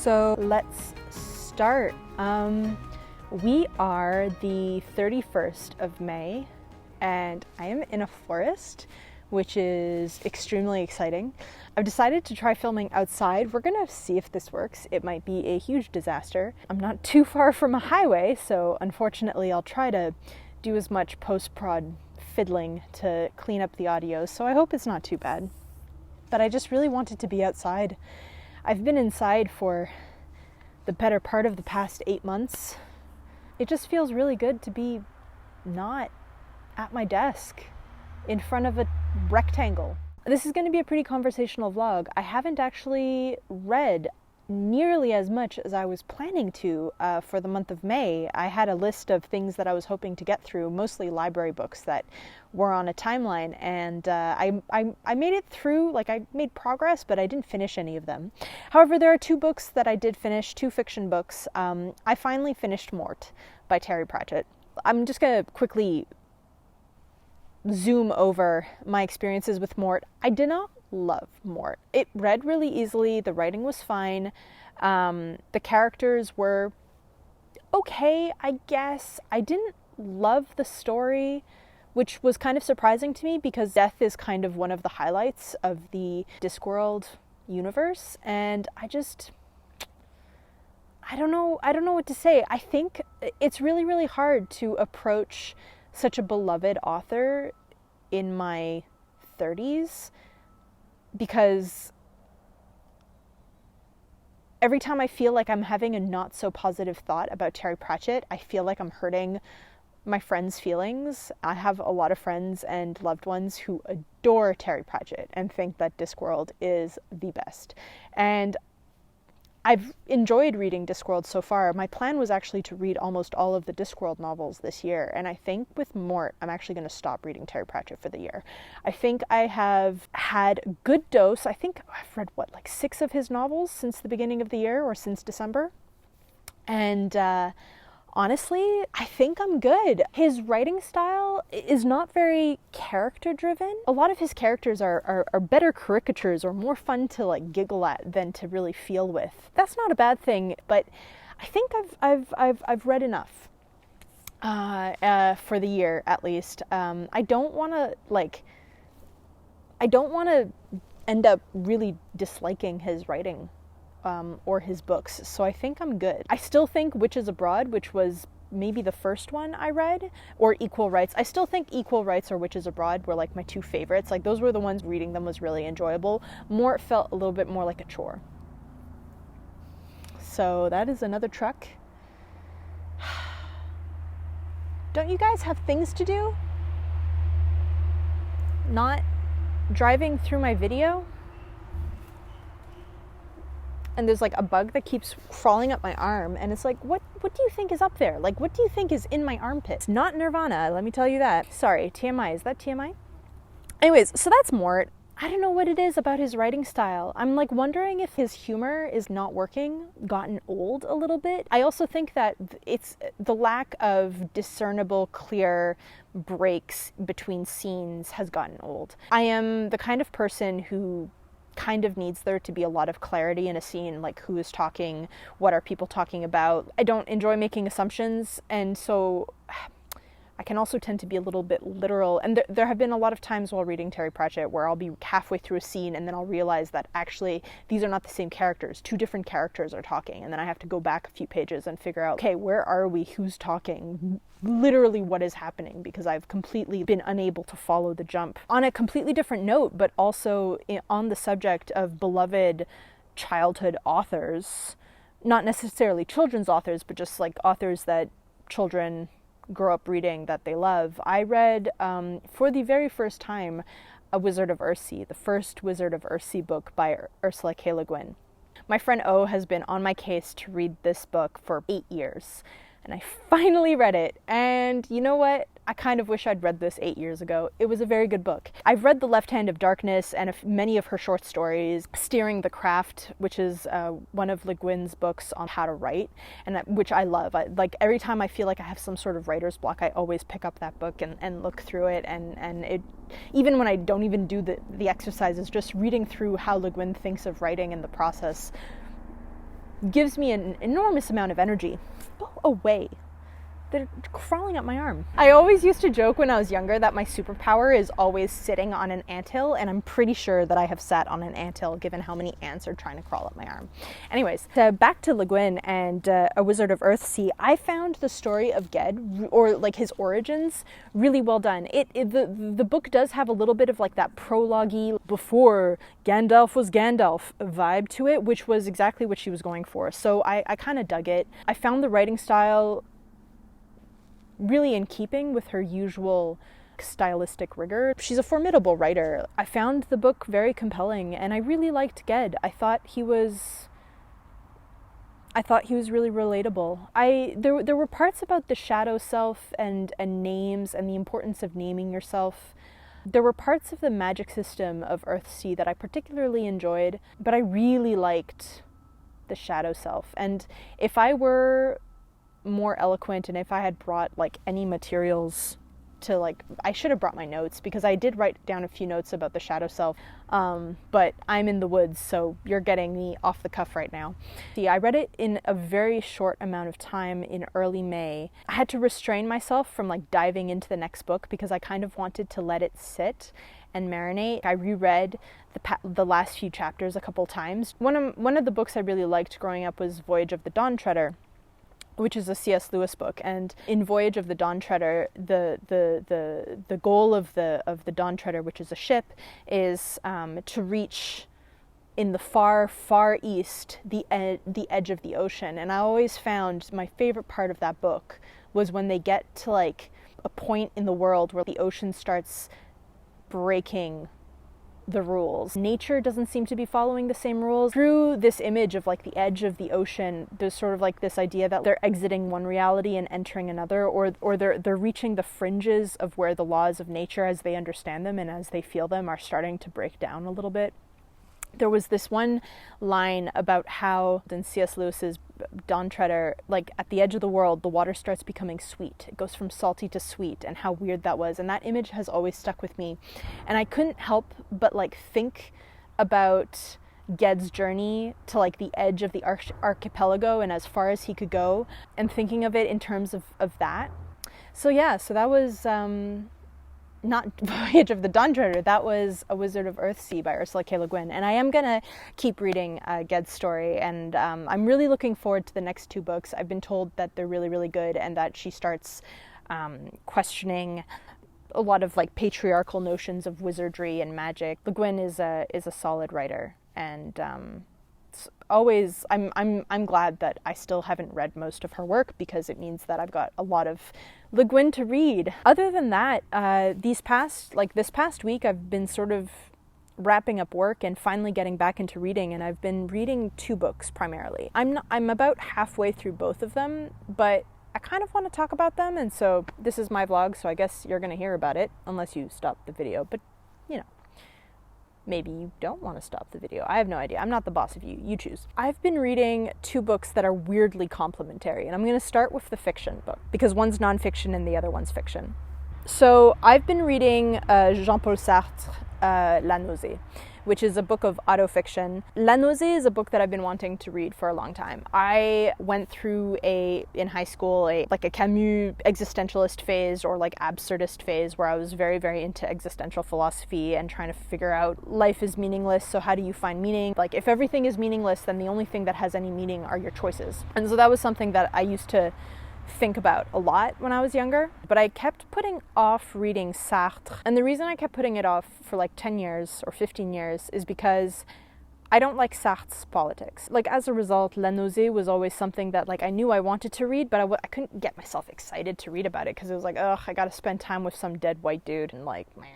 So let's start. We are the 31st of May and I am in a forest, which is extremely exciting. I've decided to try filming outside. We're gonna see if this works. It might be a huge disaster. I'm not too far from a highway, so unfortunately I'll try to do as much post-prod fiddling to clean up the audio, so I hope it's not too bad. But I just really wanted to be outside. I've been inside for the better part of the past 8 months. It just feels really good to be not at my desk in front of a rectangle. This is going to be a pretty conversational vlog. I haven't actually read nearly as much as I was planning to for the month of May. I had a list of things that I was hoping to get through, mostly library books that were on a timeline, and I made it through. Like, I made progress, but I didn't finish any of them. However, there are 2 books that I did finish, 2 fiction books. I finally finished Mort by Terry Pratchett. I'm just going to quickly zoom over my experiences with Mort. I did not love Mort. It read really easily. The writing was fine. The characters were okay, I guess. I didn't love the story, which was kind of surprising to me because death is kind of one of the highlights of the Discworld universe, and I don't know what to say. I think it's really, really hard to approach such a beloved author in my 30s, because every time I feel like I'm having a not so positive thought about Terry Pratchett, I feel like I'm hurting my friends' feelings. I have a lot of friends and loved ones who adore Terry Pratchett and think that Discworld is the best. And I've enjoyed reading Discworld so far. My plan was actually to read almost all of the Discworld novels this year, and I think with Mort, I'm actually going to stop reading Terry Pratchett for the year. I think I have had a good dose. I think I've read, like 6 of his novels since the beginning of the year, or since December. And honestly, I think I'm good. His writing style is not very character-driven. A lot of his characters are better caricatures or more fun to like giggle at than to really feel with. That's not a bad thing, but I think I've read enough for the year, at least. I don't want to end up really disliking his writing or his books, so I think I'm good. I still think Witches Abroad, which was maybe the first one I read, or Equal Rights. I still think Equal Rights or Witches Abroad were like my 2 favorites. Like, those were the ones reading them was really enjoyable. Mort felt a little bit more like a chore. So that is another truck. Don't you guys have things to do? Not driving through my video? And there's like a bug that keeps crawling up my arm, and it's like, what do you think is up there? Like, what do you think is in my armpit? It's not Nirvana, let me tell you that. Sorry, TMI, is that TMI? Anyways, so that's Mort. I don't know what it is about his writing style. I'm like wondering if his humor is not working, gotten old a little bit. I also think that it's the lack of discernible, clear breaks between scenes has gotten old. I am the kind of person who kind of needs there to be a lot of clarity in a scene, like who is talking, what are people talking about. I don't enjoy making assumptions, and so I can also tend to be a little bit literal. And there have been a lot of times while reading Terry Pratchett where I'll be halfway through a scene and then I'll realize that actually these are not the same characters. 2 different characters are talking, and then I have to go back a few pages and figure out, okay, where are we? Who's talking? Literally what is happening, because I've completely been unable to follow the jump. On a completely different note, but also on the subject of beloved childhood authors, not necessarily children's authors, but just like authors that children grow up reading that they love. I read, for the very first time, A Wizard of Earthsea, the first Wizard of Earthsea book by Ursula K. LeGuin. My friend O has been on my case to read this book for 8 years, and I finally read it, and you know what? I kind of wish I'd read this 8 years ago. It was a very good book. I've read The Left Hand of Darkness and many of her short stories. Steering the Craft, which is one of LeGuin's books on how to write, and which I love. Like, every time I feel like I have some sort of writer's block, I always pick up that book and look through it, and it, even when I don't even do the exercises, just reading through how LeGuin thinks of writing and the process gives me an enormous amount of energy. Go away. They're crawling up my arm. I always used to joke when I was younger that my superpower is always sitting on an anthill, and I'm pretty sure that I have sat on an anthill given how many ants are trying to crawl up my arm. Anyways, back to LeGuin and A Wizard of Earthsea. I found the story of Ged, or like his origins, really well done. The book does have a little bit of like that prologue-y, before Gandalf was Gandalf vibe to it, which was exactly what she was going for. So I kind of dug it. I found the writing style really in keeping with her usual stylistic rigor. She's a formidable writer. I found the book very compelling, and I really liked Ged. I thought he was really relatable. There were parts about the shadow self and names and the importance of naming yourself. There were parts of the magic system of Earthsea that I particularly enjoyed, but I really liked the shadow self. And if I were more eloquent, and if I had brought like any materials to like, I should have brought my notes, because I did write down a few notes about the shadow self, but I'm in the woods, so you're getting me off the cuff right now. See, I read it in a very short amount of time in early May. I had to restrain myself from like diving into the next book because I kind of wanted to let it sit and marinate. I reread the last few chapters a couple times. One of the books I really liked growing up was Voyage of the Dawn Treader, which is a C.S. Lewis book. And in Voyage of the Dawn Treader, the goal of the Dawn Treader, which is a ship, is to reach in the far, far east the edge of the ocean. And I always found my favorite part of that book was when they get to like a point in the world where the ocean starts breaking the rules. Nature doesn't seem to be following the same rules. Through this image of like the edge of the ocean, there's sort of like this idea that they're exiting one reality and entering another, or they're reaching the fringes of where the laws of nature as they understand them and as they feel them are starting to break down a little bit. There was this one line about how in C.S. Lewis's Dawn Treader, like at the edge of the world, the water starts becoming sweet. It goes from salty to sweet, and how weird that was. And that image has always stuck with me. And I couldn't help but like think about Ged's journey to like the edge of the archipelago and as far as he could go, and thinking of it in terms of that. So yeah, so that was not Voyage of the Dawn Treader, that was A Wizard of Earthsea by Ursula K. Le Guin. And I am going to keep reading Ged's story, and I'm really looking forward to the next two books. I've been told that they're really, really good, and that she starts questioning a lot of like patriarchal notions of wizardry and magic. Le Guin is a solid writer, and always I'm glad that I still haven't read most of her work, because it means that I've got a lot of Le Guin to read. Other than that, this past week I've been sort of wrapping up work and finally getting back into reading, and I've been reading two books primarily. I'm about halfway through both of them, but I kind of want to talk about them, and so this is my vlog, so I guess you're going to hear about it unless you stop the video, but you know. Maybe you don't want to stop the video. I have no idea. I'm not the boss of you. You choose. I've been reading two books that are weirdly complementary, and I'm going to start with the fiction book, because one's nonfiction and the other one's fiction. So I've been reading Jean-Paul Sartre, La Nausée, which is a book of autofiction. La Nausée is a book that I've been wanting to read for a long time. I went through in high school, a Camus existentialist phase, or like absurdist phase, where I was very, very into existential philosophy and trying to figure out life is meaningless, so how do you find meaning? Like, if everything is meaningless, then the only thing that has any meaning are your choices. And so that was something that I used to think about a lot when I was younger, but I kept putting off reading Sartre. And the reason I kept putting it off for like 10 years or 15 years is because I don't like Sartre's politics. Like, as a result, La Nausée was always something that like I knew I wanted to read, but I couldn't get myself excited to read about it, because it was like, ugh, I gotta spend time with some dead white dude, and like, meh.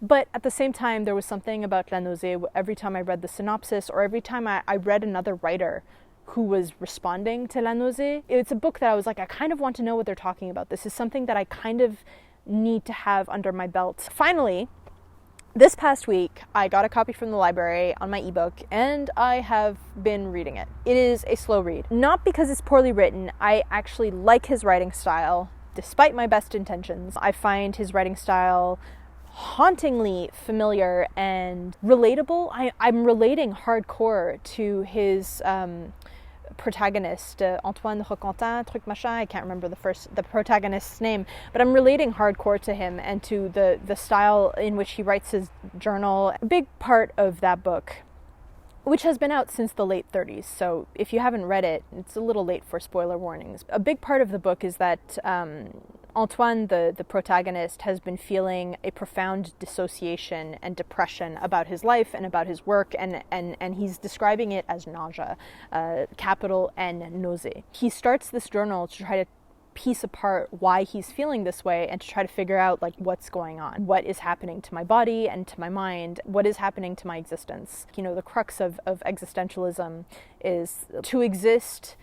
But at the same time, there was something about La Nausée, every time I read the synopsis, or every time I read another writer who was responding to La Nausée, it's a book that I was like, I kind of want to know what they're talking about. This is something that I kind of need to have under my belt. Finally, this past week, I got a copy from the library on my ebook, and I have been reading it. It is a slow read. Not because it's poorly written. I actually like his writing style, despite my best intentions. I find his writing style hauntingly familiar and relatable. I'm relating hardcore to his protagonist, Antoine Roquentin, truc machin, I can't remember the protagonist's name, but I'm relating hardcore to him and to the style in which he writes his journal. A big part of that book, which has been out since the late 30s, so if you haven't read it, it's a little late for spoiler warnings. A big part of the book is that Antoine, the protagonist, has been feeling a profound dissociation and depression about his life and about his work, and he's describing it as nausea, capital N, nausée. He starts this journal to try to piece apart why he's feeling this way and to try to figure out like what's going on, what is happening to my body and to my mind, what is happening to my existence. You know, the crux of existentialism is to exist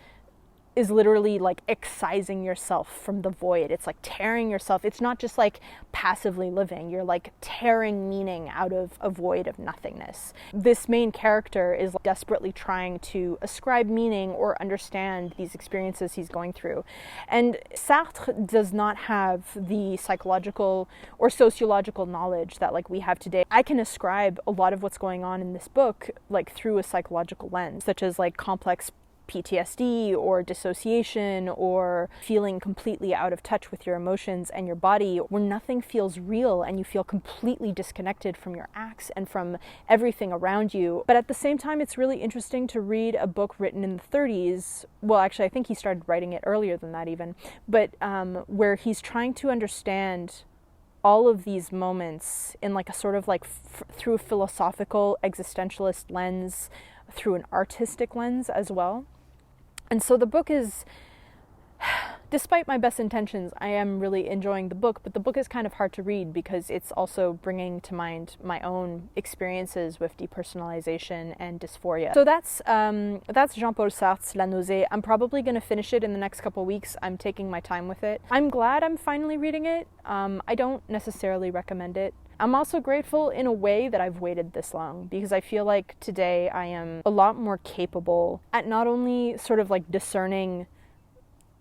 is literally like excising yourself from the void. It's like tearing yourself. It's not just like passively living. You're like tearing meaning out of a void of nothingness. This main character is desperately trying to ascribe meaning or understand these experiences he's going through. And Sartre does not have the psychological or sociological knowledge that like we have today. I can ascribe a lot of what's going on in this book like through a psychological lens, such as like complex PTSD or dissociation or feeling completely out of touch with your emotions and your body, where nothing feels real and you feel completely disconnected from your acts and from everything around you. But at the same time, it's really interesting to read a book written in the 30s. Well, actually, I think he started writing it earlier than that even, but where he's trying to understand all of these moments in like a sort of like through a philosophical existentialist lens, through an artistic lens as well. And so the book is, despite my best intentions, I am really enjoying the book, but the book is kind of hard to read because it's also bringing to mind my own experiences with depersonalization and dysphoria. So that's Jean-Paul Sartre's La Nausée. I'm probably going to finish it in the next couple weeks. I'm taking my time with it. I'm glad I'm finally reading it. I don't necessarily recommend it. I'm also grateful in a way that I've waited this long, because I feel like today I am a lot more capable at not only sort of like discerning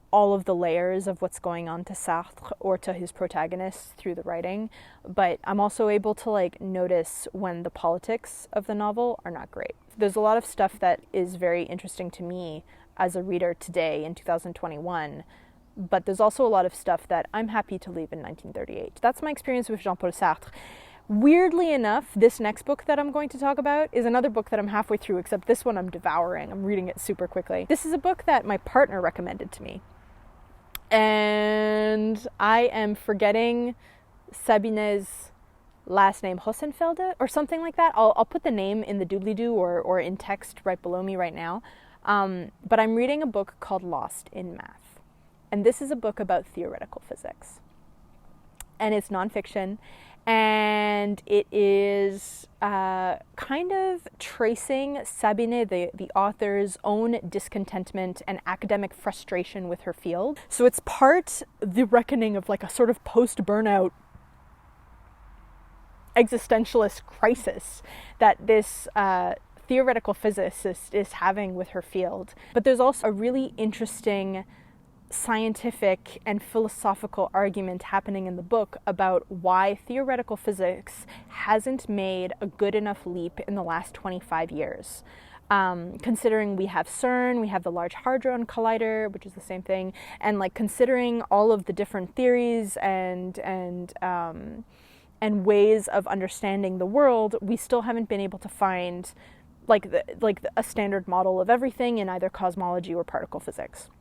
all of the layers of what's going on to Sartre or to his protagonists through the writing, but I'm also able to like notice when the politics of the novel are not great. There's a lot of stuff that is very interesting to me as a reader today in 2021, but there's also a lot of stuff that I'm happy to leave in 1938. That's my experience with Jean-Paul Sartre. Weirdly enough, this next book that I'm going to talk about is another book that I'm halfway through, except this one I'm devouring. I'm reading it super quickly. This is a book that my partner recommended to me. And I am forgetting Sabine's last name, Hossenfelder or something like that. I'll put the name in the doobly-doo or in text right below me right now. But I'm reading a book called Lost in Math. And this is a book about theoretical physics. And it's nonfiction. And it is kind of tracing Sabine, the author's own discontentment and academic frustration with her field. So it's part the reckoning of like a sort of post-burnout existentialist crisis that this theoretical physicist is having with her field. But there's also a really interesting scientific and philosophical argument happening in the book about why theoretical physics hasn't made a good enough leap in the last 25 years. Considering we have CERN, we have the Large Hadron Collider, which is the same thing, and like considering all of the different theories and ways of understanding the world, we still haven't been able to find a standard model of everything in either cosmology or particle physics.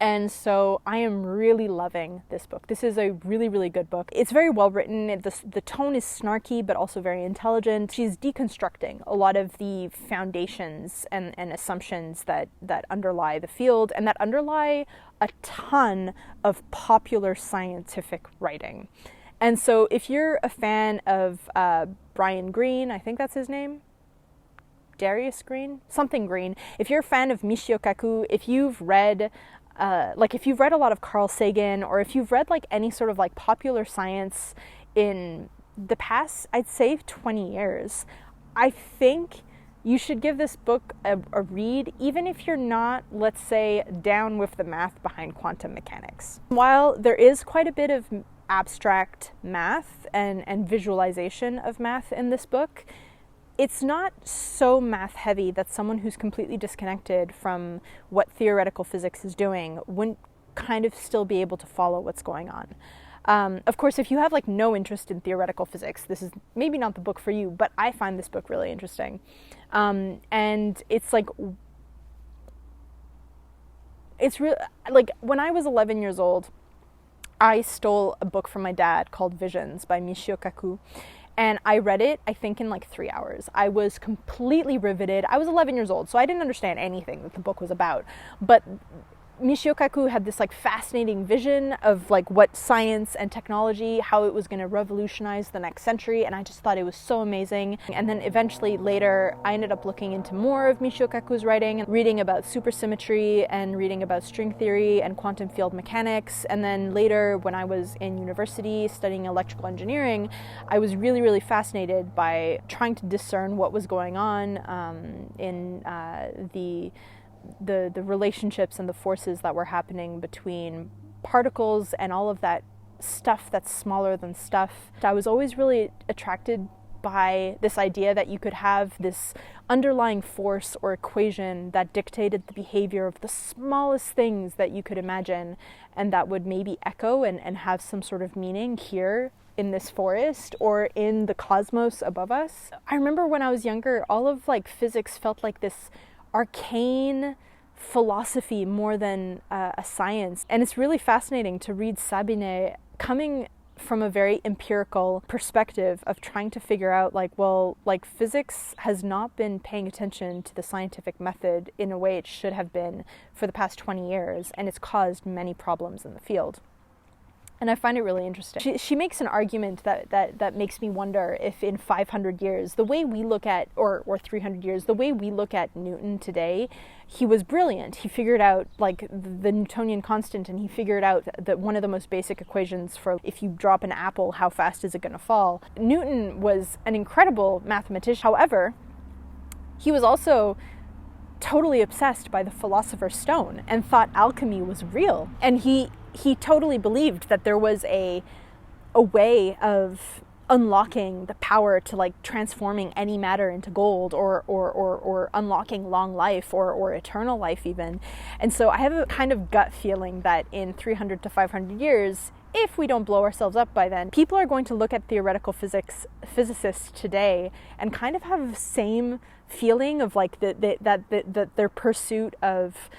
And so I am really loving this book. This is a really, really good book. It's very well written. The tone is snarky, but also very intelligent. She's deconstructing a lot of the foundations and assumptions that underlie the field and that underlie a ton of popular scientific writing. And so if you're a fan of Brian Greene, I think that's his name, Darius Green, something Green. If you're a fan of Michio Kaku, if you've read a lot of Carl Sagan, or if you've read like any sort of like popular science in the past, I'd say 20 years, I think you should give this book a read, even if you're not, let's say, down with the math behind quantum mechanics. While there is quite a bit of abstract math and visualization of math in this book, it's not so math heavy that someone who's completely disconnected from what theoretical physics is doing wouldn't kind of still be able to follow what's going on. Of course, if you have like no interest in theoretical physics, this is maybe not the book for you, but I find this book really interesting. And it's like, it's really, like when I was 11 years old, I stole a book from my dad called Visions by Michio Kaku. And I read it, I think, in like 3 hours. I was completely riveted. I was 11 years old, so I didn't understand anything that the book was about. But Michio Kaku had this like fascinating vision of like what science and technology, how it was going to revolutionize the next century, and I just thought it was so amazing. And then eventually later I ended up looking into more of Michio Kaku's writing, reading about supersymmetry and reading about string theory and quantum field mechanics. And then later when I was in university studying electrical engineering, I was really fascinated by trying to discern what was going on in the relationships and the forces that were happening between particles and all of that stuff that's smaller than stuff. I was always really attracted by this idea that you could have this underlying force or equation that dictated the behavior of the smallest things that you could imagine, and that would maybe echo and have some sort of meaning here in this forest or in the cosmos above us. I remember when I was younger, all of like physics felt like this arcane philosophy more than a science. And it's really fascinating to read Sabine coming from a very empirical perspective of trying to figure out like, well, like physics has not been paying attention to the scientific method in a way it should have been for the past 20 years, and it's caused many problems in the field. And I find it really interesting. She makes an argument that makes me wonder if in 500 years, the way we look at, or 300 years, the way we look at Newton today, he was brilliant. He figured out like the Newtonian constant, and he figured out that one of the most basic equations for if you drop an apple, how fast is it going to fall? Newton was an incredible mathematician. However, he was also totally obsessed by the philosopher's stone and thought alchemy was real. And he totally believed that there was a way of unlocking the power to like transforming any matter into gold or unlocking long life or eternal life even. And so I have a kind of gut feeling that in 300 to 500 years, if we don't blow ourselves up by then, people are going to look at theoretical physicists today and kind of have the same feeling of like that their pursuit of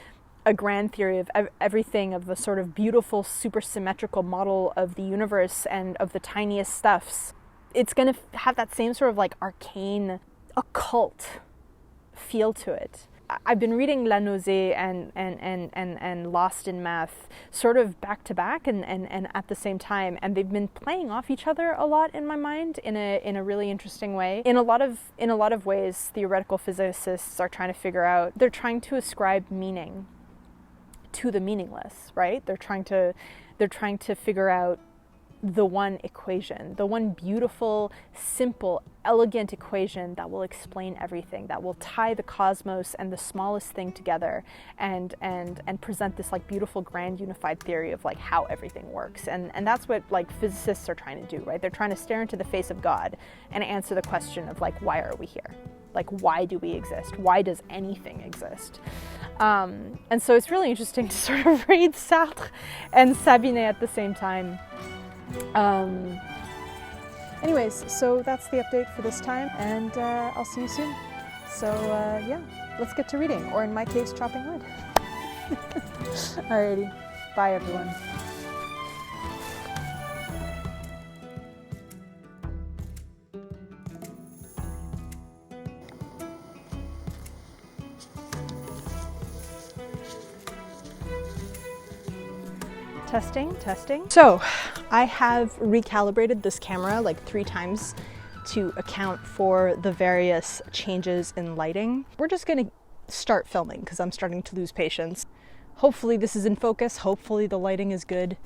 a grand theory of everything, of the sort of beautiful supersymmetrical model of the universe and of the tiniest stuffs. It's going to have that same sort of like arcane, occult feel to it. I've been reading La Nausée and Lost in Math sort of back to back and at the same time, and they've been playing off each other a lot in my mind in a really interesting way. In a lot of ways, theoretical physicists are trying to figure out, they're trying to ascribe meaning to the meaningless, right? They're trying to figure out the one equation, the one beautiful, simple, elegant equation that will explain everything, that will tie the cosmos and the smallest thing together and present this like beautiful grand unified theory of like how everything works. And that's what like physicists are trying to do, right? They're trying to stare into the face of God and answer the question of like, why are we here? Like, why do we exist? Why does anything exist? And so it's really interesting to sort of read Sartre and Sabine at the same time. Anyways, so that's the update for this time, and I'll see you soon. So yeah, let's get to reading, or in my case, chopping wood. Alrighty, bye everyone. Testing. So I have recalibrated this camera like 3 times to account for the various changes in lighting. We're just gonna start filming because I'm starting to lose patience. Hopefully this is in focus. Hopefully the lighting is good.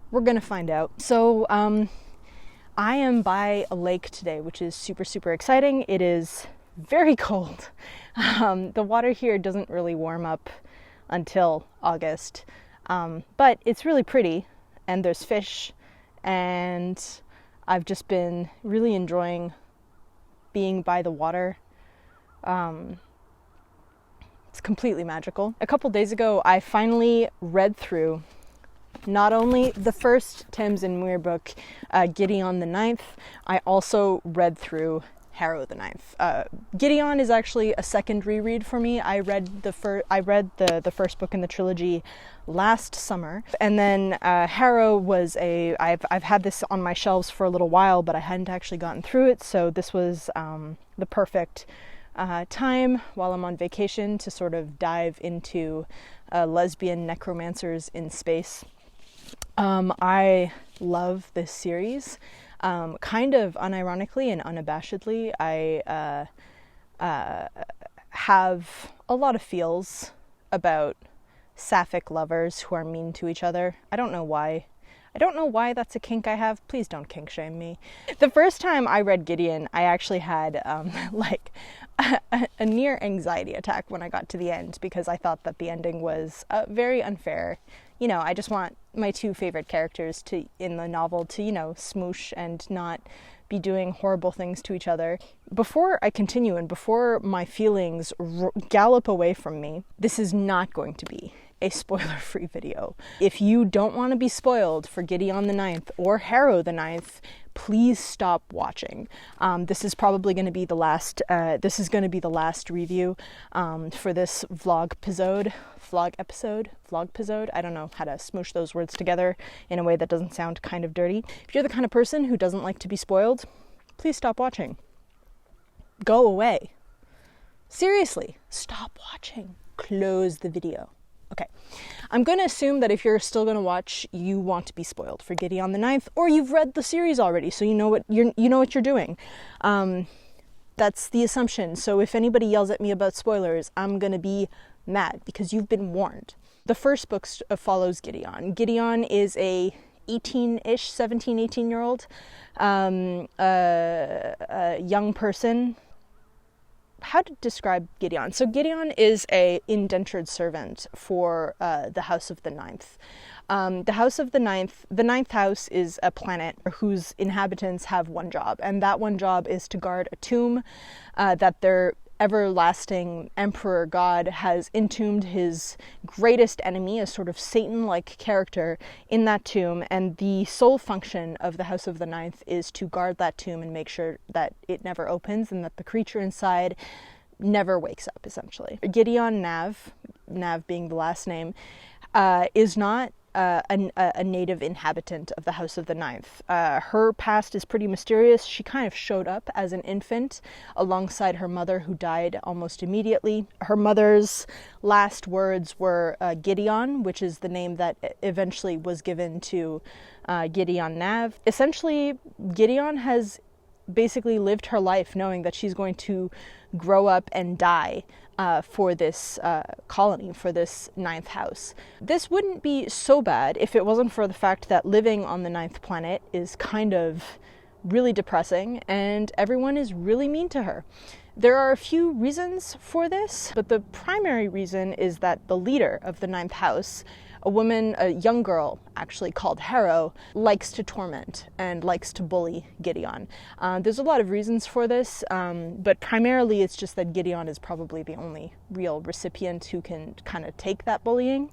We're gonna find out. So I am by a lake today, which is super exciting. It is very cold. The water here doesn't really warm up until August. But it's really pretty, and there's fish, and I've just been really enjoying being by the water It's completely magical. A couple days ago, I finally read through not only the first Tamsyn Muir book, Gideon the Ninth, I also read through Harrow the Ninth. Gideon is actually a second reread for me. I read the first book in the trilogy last summer, and then Harrow was I've had this on my shelves for a little while, but I hadn't actually gotten through it, so this was the perfect time while I'm on vacation to sort of dive into lesbian necromancers in space. I love this series. Kind of unironically and unabashedly, I have a lot of feels about sapphic lovers who are mean to each other. I don't know why. I don't know why that's a kink I have. Please don't kink shame me. The first time I read Gideon, I actually had a near anxiety attack when I got to the end, because I thought that the ending was very unfair. You know, I just want my two favorite characters in the novel to, smoosh and not be doing horrible things to each other. Before I continue and before my feelings gallop away from me, this is not going to be a spoiler-free video. If you don't want to be spoiled for Gideon the Ninth or Harrow the Ninth, please stop watching. This is probably going to be the last. This is going to be the last review for this Vlogpesode. I don't know how to smoosh those words together in a way that doesn't sound kind of dirty. If you're the kind of person who doesn't like to be spoiled, please stop watching. Go away. Seriously, stop watching. Close the video. Okay, I'm going to assume that if you're still going to watch, you want to be spoiled for Gideon the Ninth, or you've read the series already, so you know what you're doing. That's the assumption. So if anybody yells at me about spoilers, I'm going to be mad because you've been warned. The first book follows Gideon. Gideon is a 18-ish, 17, 18-year-old young person. How to describe Gideon? So Gideon is a indentured servant for the House of the Ninth. The House of the Ninth House is a planet whose inhabitants have one job, and that one job is to guard a tomb that their everlasting emperor god has entombed his greatest enemy, a sort of Satan-like character, in that tomb, and the sole function of the House of the Ninth is to guard that tomb and make sure that it never opens and that the creature inside never wakes up, essentially. Gideon Nav being the last name, is not a native inhabitant of the House of the Ninth. Her past is pretty mysterious. She kind of showed up as an infant alongside her mother, who died almost immediately. Her mother's last words were Gideon, which is the name that eventually was given to Gideon Nav. Essentially, Gideon has basically lived her life knowing that she's going to grow up and die for this colony, for this ninth house. This wouldn't be so bad if it wasn't for the fact that living on the ninth planet is kind of really depressing and everyone is really mean to her. There are a few reasons for this, but the primary reason is that the leader of the ninth house, a young girl actually called Harrow, likes to torment and likes to bully Gideon. There's a lot of reasons for this, but primarily it's just that Gideon is probably the only real recipient who can kind of take that bullying.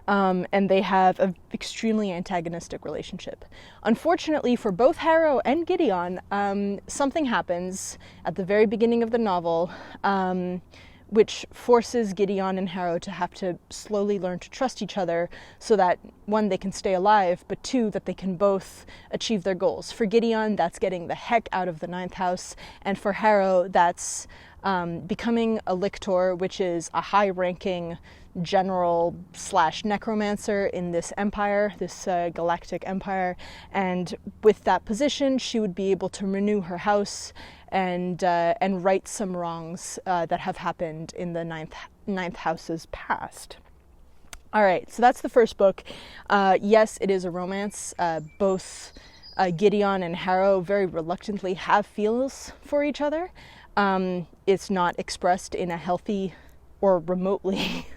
And they have an extremely antagonistic relationship. Unfortunately for both Harrow and Gideon, something happens at the very beginning of the novel, which forces Gideon and Harrow to have to slowly learn to trust each other so that, one, they can stay alive, but two, that they can both achieve their goals. For Gideon, that's getting the heck out of the ninth house, and for Harrow, that's becoming a lictor, which is a high-ranking general / necromancer in this empire, this galactic empire, and with that position, she would be able to renew her house and right some wrongs that have happened in the ninth house's past. All right, so that's the first book. Yes, it is a romance. Both Gideon and Harrow very reluctantly have feels for each other. It's not expressed in a healthy or remotely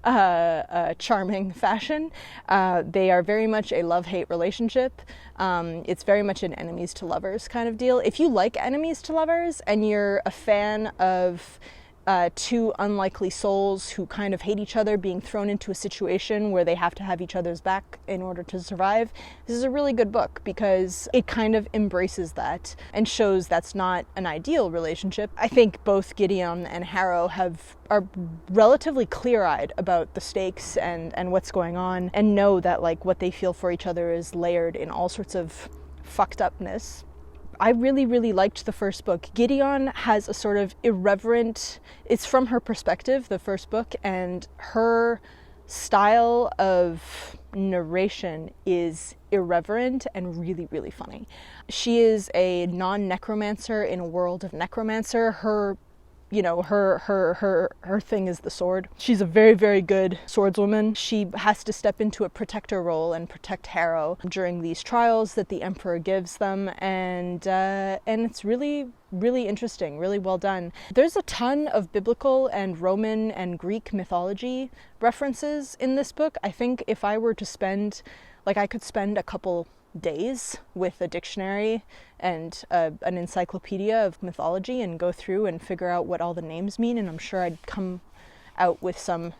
charming fashion. They are very much a love-hate relationship. It's very much an enemies to lovers kind of deal. If you like enemies to lovers and you're a fan of two unlikely souls who kind of hate each other being thrown into a situation where they have to have each other's back in order to survive, this is a really good book because it kind of embraces that and shows that's not an ideal relationship. I think both Gideon and Harrow are relatively clear-eyed about the stakes and what's going on, and know that like what they feel for each other is layered in all sorts of fucked upness. I really, really liked the first book. Gideon has a sort of irreverent, it's from her perspective, the first book, and her style of narration is irreverent and really, really funny. She is a non-necromancer in a world of necromancer. Her thing is the sword. She's a very, very good swordswoman. She has to step into a protector role and protect Harrow during these trials that the Emperor gives them, and it's really, really interesting, really well done. There's a ton of biblical and Roman and Greek mythology references in this book. I think if I were to spend, I could spend a couple days with a dictionary and an encyclopedia of mythology and go through and figure out what all the names mean, and I'm sure I'd come out with some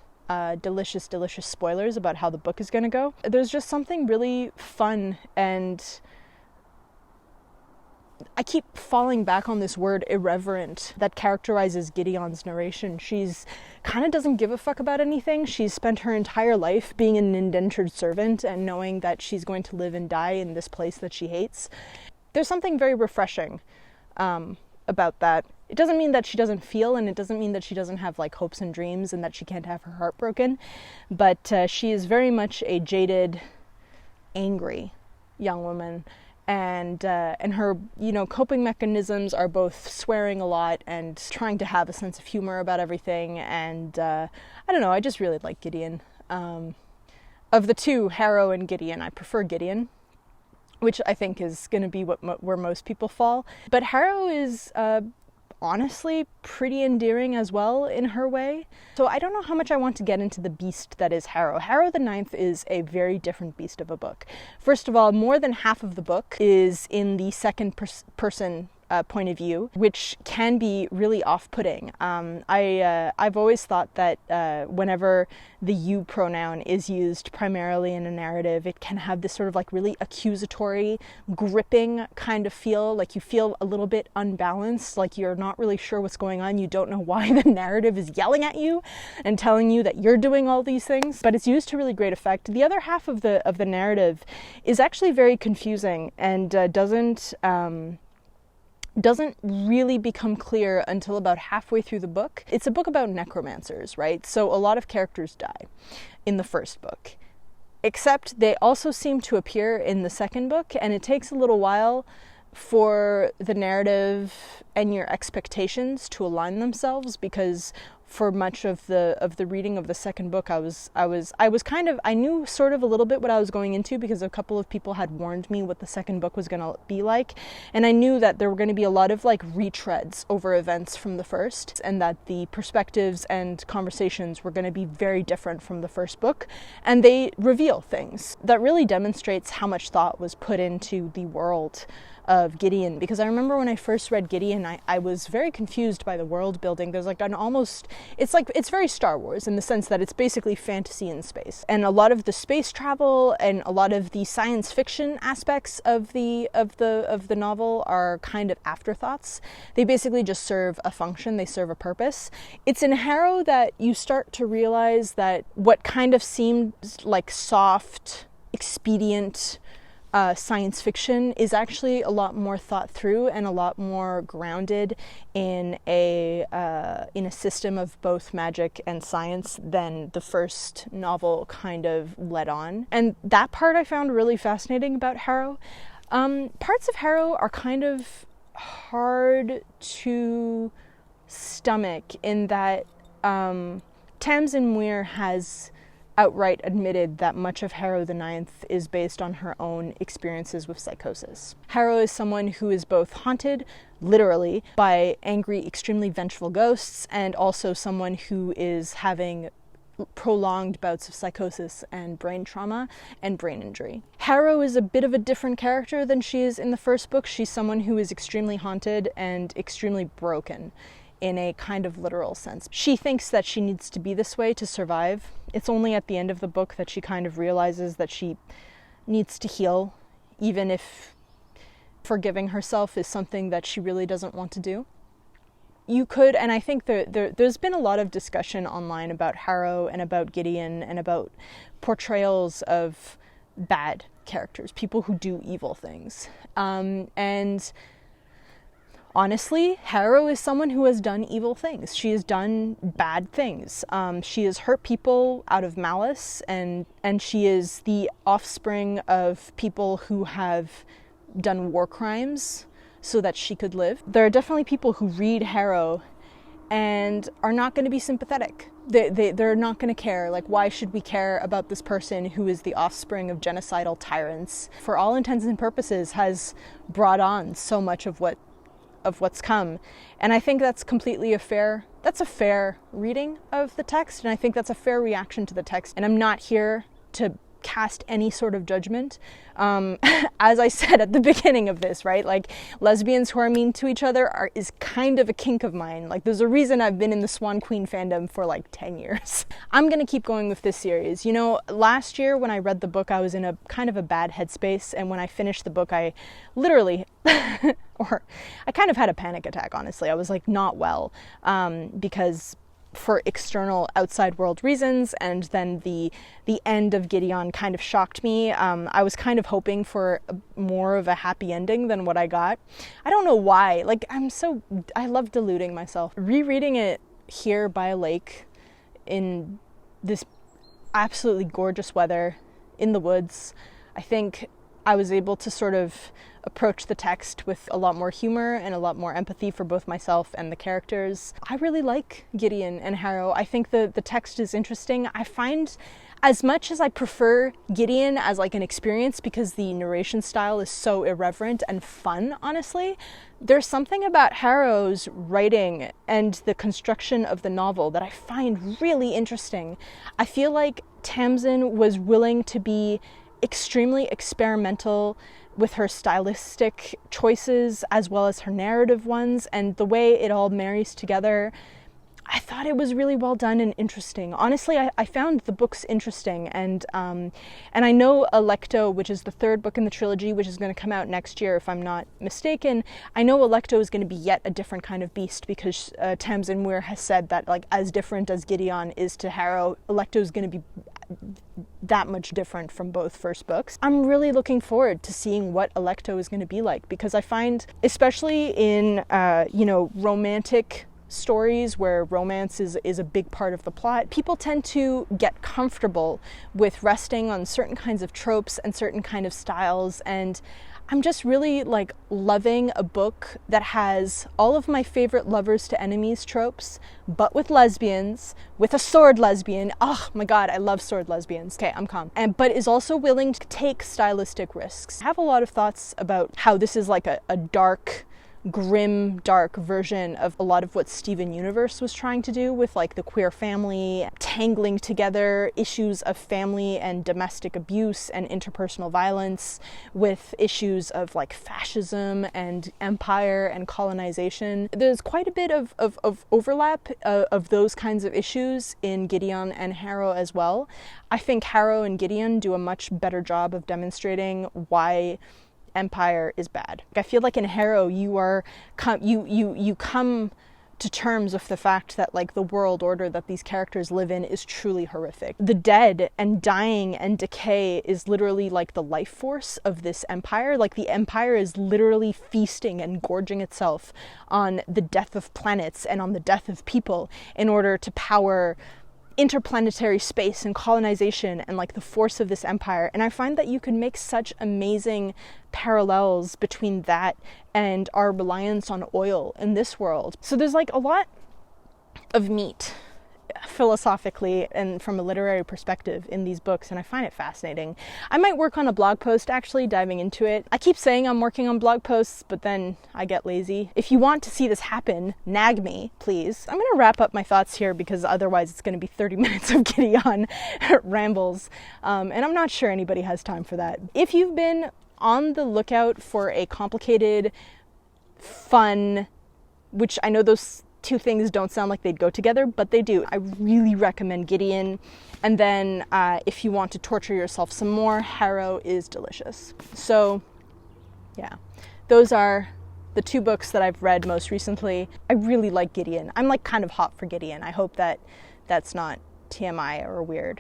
delicious spoilers about how the book is going to go. There's just something really fun, and I keep falling back on this word irreverent that characterizes Gideon's narration. She's kind of doesn't give a fuck about anything. She's spent her entire life being an indentured servant and knowing that she's going to live and die in this place that she hates. There's something very refreshing about that. It doesn't mean that she doesn't feel, and it doesn't mean that she doesn't have hopes and dreams and that she can't have her heart broken, but she is very much a jaded, angry young woman. And her, coping mechanisms are both swearing a lot and trying to have a sense of humor about everything. And I don't know, I just really like Gideon. Of the two, Harrow and Gideon, I prefer Gideon, which I think is going to be where most people fall. But Harrow is honestly pretty endearing as well in her way. So I don't know how much I want to get into the beast that is Harrow. Harrow the Ninth is a very different beast of a book. First of all, more than half of the book is in the second person point of view, which can be really off-putting. I've always thought that whenever the you pronoun is used primarily in a narrative, it can have this sort of really accusatory, gripping kind of feel, like you feel a little bit unbalanced, like you're not really sure what's going on, you don't know why the narrative is yelling at you and telling you that you're doing all these things, but it's used to really great effect. The other half of the narrative is actually very confusing and doesn't really become clear until about halfway through the book. It's a book about necromancers, right? So a lot of characters die in the first book, except they also seem to appear in the second book, and it takes a little while for the narrative and your expectations to align themselves, because for much of the reading of the second book, I knew sort of a little bit what I was going into, because a couple of people had warned me what the second book was going to be like, and I knew that there were going to be a lot of retreads over events from the first, and that the perspectives and conversations were going to be very different from the first book, and they reveal things that really demonstrates how much thought was put into the world of Gideon. Because I remember when I first read Gideon, I was very confused by the world building. There's it's very Star Wars in the sense that it's basically fantasy in space, and a lot of the space travel and a lot of the science fiction aspects of the novel are kind of afterthoughts. They basically just serve a function, they serve a purpose. It's in Harrow that you start to realize that what kind of seemed like soft, expedient science fiction is actually a lot more thought through and a lot more grounded in a system of both magic and science than the first novel kind of led on. And that part I found really fascinating about Harrow. Parts of Harrow are kind of hard to stomach in that Tamsyn Muir has outright admitted that much of Harrow the Ninth is based on her own experiences with psychosis. Harrow is someone who is both haunted, literally, by angry, extremely vengeful ghosts, and also someone who is having prolonged bouts of psychosis and brain trauma and brain injury. Harrow is a bit of a different character than she is in the first book. She's someone who is extremely haunted and extremely broken in a kind of literal sense. She thinks that she needs to be this way to survive. It's only at the end of the book that she kind of realizes that she needs to heal, even if forgiving herself is something that she really doesn't want to do. You could, and I think there's been a lot of discussion online about Harrow and about Gideon and about portrayals of bad characters, people who do evil things. And honestly, Harrow is someone who has done evil things. She has done bad things. She has hurt people out of malice, and she is the offspring of people who have done war crimes so that she could live. There are definitely people who read Harrow and are not going to be sympathetic. They're not going to care. Like, why should we care about this person who is the offspring of genocidal tyrants? For all intents and purposes, has brought on so much of what's come. And I think that's completely a fair reading of the text, and I think that's a fair reaction to the text. And I'm not here to cast any sort of judgment. As I said at the beginning of this, right? Like, lesbians who are mean to each other is kind of a kink of mine. Like, there's a reason I've been in the Swan Queen fandom for like 10 years. I'm gonna keep going with this series. You know, last year when I read the book, I was in a kind of a bad headspace, and when I finished the book, I literally or I kind of had a panic attack, honestly. I was like not well, because for external outside world reasons, and then the end of Gideon kind of shocked me. I was kind of hoping for more of a happy ending than what I got. I don't know why. Like, I love deluding myself. Rereading it here by a lake in this absolutely gorgeous weather in the woods, I think I was able to sort of approach the text with a lot more humor and a lot more empathy for both myself and the characters. I really like Gideon and Harrow. I think the text is interesting. I find, as much as I prefer Gideon as like an experience because the narration style is so irreverent and fun, honestly, there's something about Harrow's writing and the construction of the novel that I find really interesting. I feel like Tamsyn was willing to be extremely experimental with her stylistic choices as well as her narrative ones, and the way it all marries together. I thought it was really well done and interesting. Honestly, I found the books interesting, and I know Alecto, which is the third book in the trilogy, which is going to come out next year if I'm not mistaken, I know Alecto is going to be yet a different kind of beast, because Tamsyn Muir has said that, like, as different as Gideon is to Harrow, Alecto is going to be that much different from both first books. I'm really looking forward to seeing what Alecto is going to be like, because I find, especially in romantic stories where romance is a big part of the plot, people tend to get comfortable with resting on certain kinds of tropes and certain kind of styles, and I'm just really like loving a book that has all of my favorite lovers to enemies tropes, but with lesbians, with a sword lesbian. Oh my god, I love sword lesbians. Okay, I'm calm. But is also willing to take stylistic risks. I have a lot of thoughts about how this is like a dark, grim, dark version of a lot of what Steven Universe was trying to do with like the queer family, tangling together issues of family and domestic abuse and interpersonal violence with issues of like fascism and empire and colonization. There's quite a bit of overlap of those kinds of issues in Gideon and Harrow as well. I think Harrow and Gideon do a much better job of demonstrating why empire is bad. I feel like in Harrow you come to terms with the fact that like the world order that these characters live in is truly horrific. The dead and dying and decay is literally like the life force of this empire. Like, the empire is literally feasting and gorging itself on the death of planets and on the death of people in order to power interplanetary space and colonization and like the force of this empire. And I find that you can make such amazing parallels between that and our reliance on oil in this world. So there's like a lot of meat philosophically and from a literary perspective in these books, and I find it fascinating. I might work on a blog post actually diving into it. I keep saying I'm working on blog posts, but then I get lazy. If you want to see this happen, nag me, please. I'm gonna wrap up my thoughts here because otherwise it's gonna be 30 minutes of Gideon rambles, and I'm not sure anybody has time for that. If you've been on the lookout for a complicated, fun, which I know those two things don't sound like they'd go together, but they do. I really recommend Gideon. And then if you want to torture yourself some more, Harrow is delicious. So yeah, those are the two books that I've read most recently. I really like Gideon. I'm like kind of hot for Gideon. I hope that that's not TMI or weird.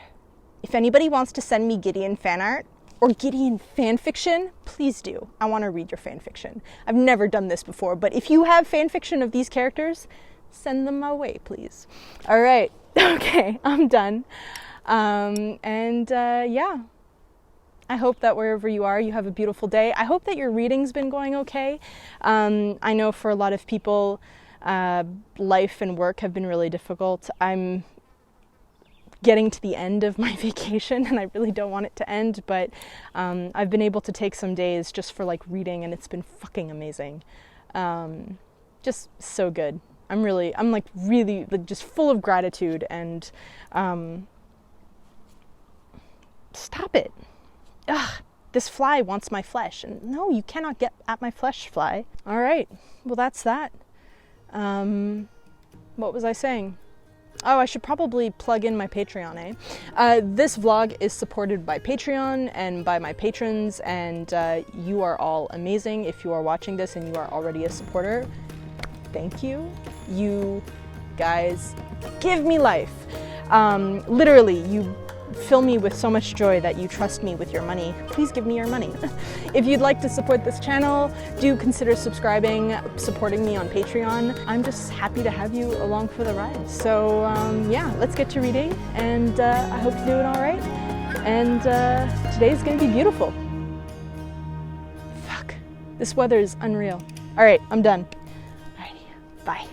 If anybody wants to send me Gideon fan art or Gideon fan fiction, please do. I want to read your fan fiction. I've never done this before, but if you have fan fiction of these characters, send them my way, please. All right. Okay, I'm done. Yeah, I hope that wherever you are, you have a beautiful day. I hope that your reading's been going okay. I know for a lot of people, life and work have been really difficult. I'm getting to the end of my vacation and I really don't want it to end, but I've been able to take some days just for like reading, and it's been fucking amazing. Just so good. I'm really just full of gratitude, and stop it. Ugh, this fly wants my flesh, and no, you cannot get at my flesh, fly. All right, well, that's that. What was I saying? Oh, I should probably plug in my Patreon, eh? This vlog is supported by Patreon and by my patrons, and you are all amazing. If you are watching this and you are already a supporter, thank you. You guys give me life. Literally, you fill me with so much joy that you trust me with your money. Please give me your money. If you'd like to support this channel, do consider subscribing, supporting me on Patreon. I'm just happy to have you along for the ride. So yeah, let's get to reading, and I hope you're doing all right. And today's gonna be beautiful. Fuck, this weather is unreal. All right, I'm done. Alrighty, bye.